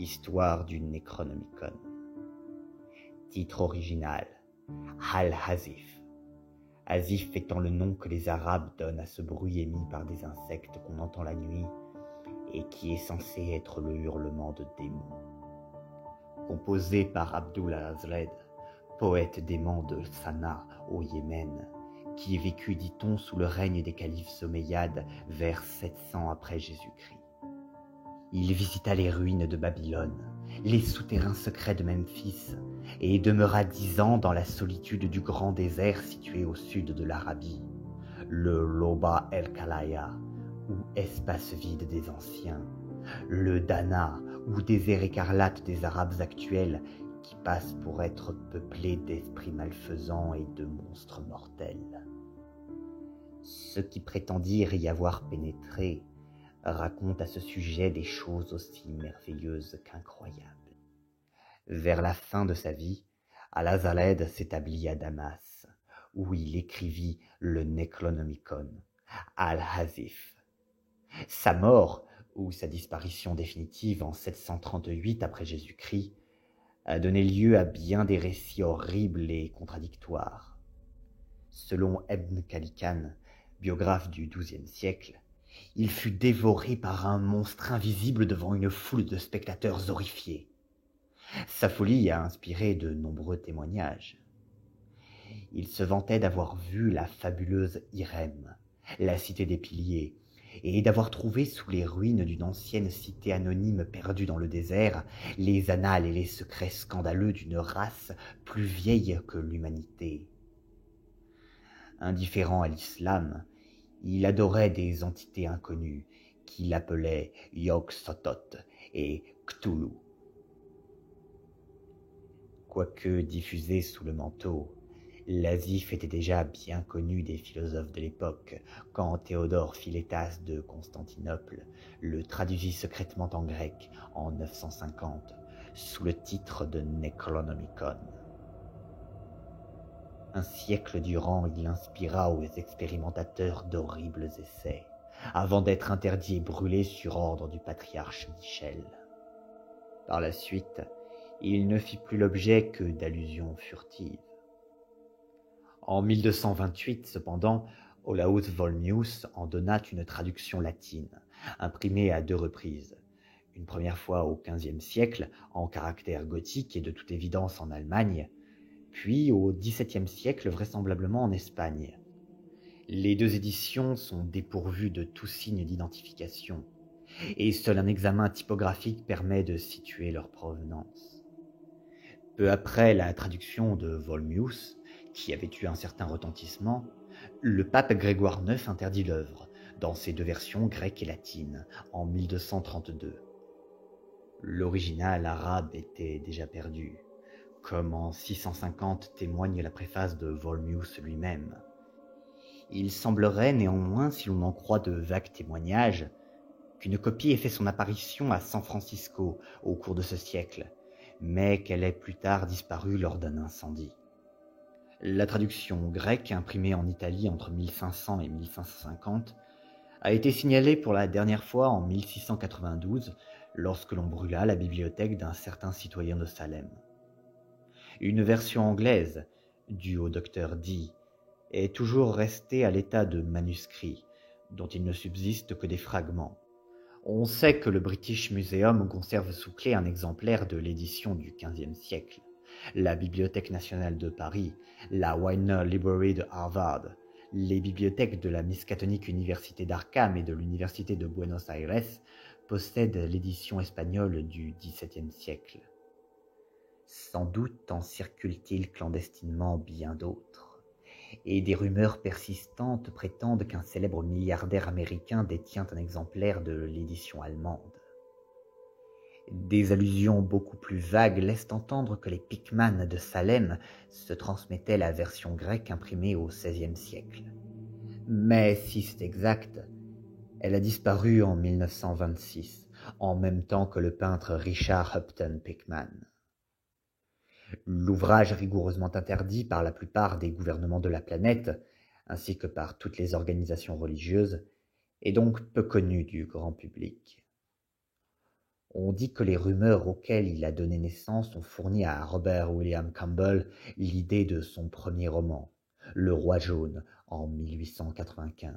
Histoire du Necronomicon. Titre original, Al-Hazif. Hazif étant le nom que les Arabes donnent à ce bruit émis par des insectes qu'on entend la nuit et qui est censé être le hurlement de démons. Composé par Abdul al-Azred, poète dément de Sanaa au Yémen, qui vécut, dit-on, sous le règne des califes omeyyades vers 700 après Jésus-Christ. Il visita les ruines de Babylone, les souterrains secrets de Memphis, et demeura 10 ans dans la solitude du grand désert situé au sud de l'Arabie, le Loba el-Khalaya, ou espace vide des anciens, le Dana, ou désert écarlate des Arabes actuels, qui passe pour être peuplé d'esprits malfaisants et de monstres mortels. Ceux qui prétendirent y avoir pénétré racontent à ce sujet des choses aussi merveilleuses qu'incroyables. Vers la fin de sa vie, Al-Azred s'établit à Damas, où il écrivit le Necronomicon, Al-Hazif. Sa mort, ou sa disparition définitive en 738 après Jésus-Christ, a donné lieu à bien des récits horribles et contradictoires. Selon Ibn Khalikan, biographe du XIIe siècle, il fut dévoré par un monstre invisible devant une foule de spectateurs horrifiés. Sa folie a inspiré de nombreux témoignages. Il se vantait d'avoir vu la fabuleuse Irem, la cité des piliers, et d'avoir trouvé sous les ruines d'une ancienne cité anonyme perdue dans le désert les annales et les secrets scandaleux d'une race plus vieille que l'humanité. Indifférent à l'islam, il adorait des entités inconnues qu'il appelait Yog-Sothoth et Cthulhu. Quoique diffusé sous le manteau, l'Hazif était déjà bien connu des philosophes de l'époque, quand Théodore Philétas de Constantinople le traduisit secrètement en grec en 950, sous le titre de Necronomicon. Un siècle durant, il inspira aux expérimentateurs d'horribles essais, avant d'être interdit et brûlé sur ordre du patriarche Michel. Par la suite, il ne fit plus l'objet que d'allusions furtives. En 1228, cependant, Olaus Volmius en donna une traduction latine, imprimée à 2 reprises. Une première fois au XVe siècle, en caractère gothique et de toute évidence en Allemagne, puis au XVIIe siècle vraisemblablement en Espagne. Les 2 éditions sont dépourvues de tout signe d'identification, et seul un examen typographique permet de situer leur provenance. Peu après la traduction de Volmius, qui avait eu un certain retentissement, le pape Grégoire IX interdit l'œuvre, dans ses 2 versions grecque et latine, en 1232. L'original arabe était déjà perdu, comme en 650 témoigne la préface de Volmius lui-même. Il semblerait néanmoins, si l'on en croit de vagues témoignages, qu'une copie ait fait son apparition à San Francisco au cours de ce siècle, mais qu'elle ait plus tard disparu lors d'un incendie. La traduction grecque, imprimée en Italie entre 1500 et 1550, a été signalée pour la dernière fois en 1692, lorsque l'on brûla la bibliothèque d'un certain citoyen de Salem. Une version anglaise, due au docteur Dee, est toujours restée à l'état de manuscrit, dont il ne subsiste que des fragments. On sait que le British Museum conserve sous clé un exemplaire de l'édition du XVe siècle, la Bibliothèque nationale de Paris, la Winer Library de Harvard, les bibliothèques de la Miskatonic Université d'Arkham et de l'Université de Buenos Aires possèdent l'édition espagnole du XVIIe siècle. Sans doute en circule-t-il clandestinement bien d'autres, et des rumeurs persistantes prétendent qu'un célèbre milliardaire américain détient un exemplaire de l'édition allemande. Des allusions beaucoup plus vagues laissent entendre que les Pickman de Salem se transmettaient la version grecque imprimée au XVIe siècle. Mais si c'est exact, elle a disparu en 1926, en même temps que le peintre Richard Upton Pickman. L'ouvrage rigoureusement interdit par la plupart des gouvernements de la planète, ainsi que par toutes les organisations religieuses, est donc peu connu du grand public. On dit que les rumeurs auxquelles il a donné naissance ont fourni à Robert William Campbell l'idée de son premier roman, Le Roi jaune, en 1895.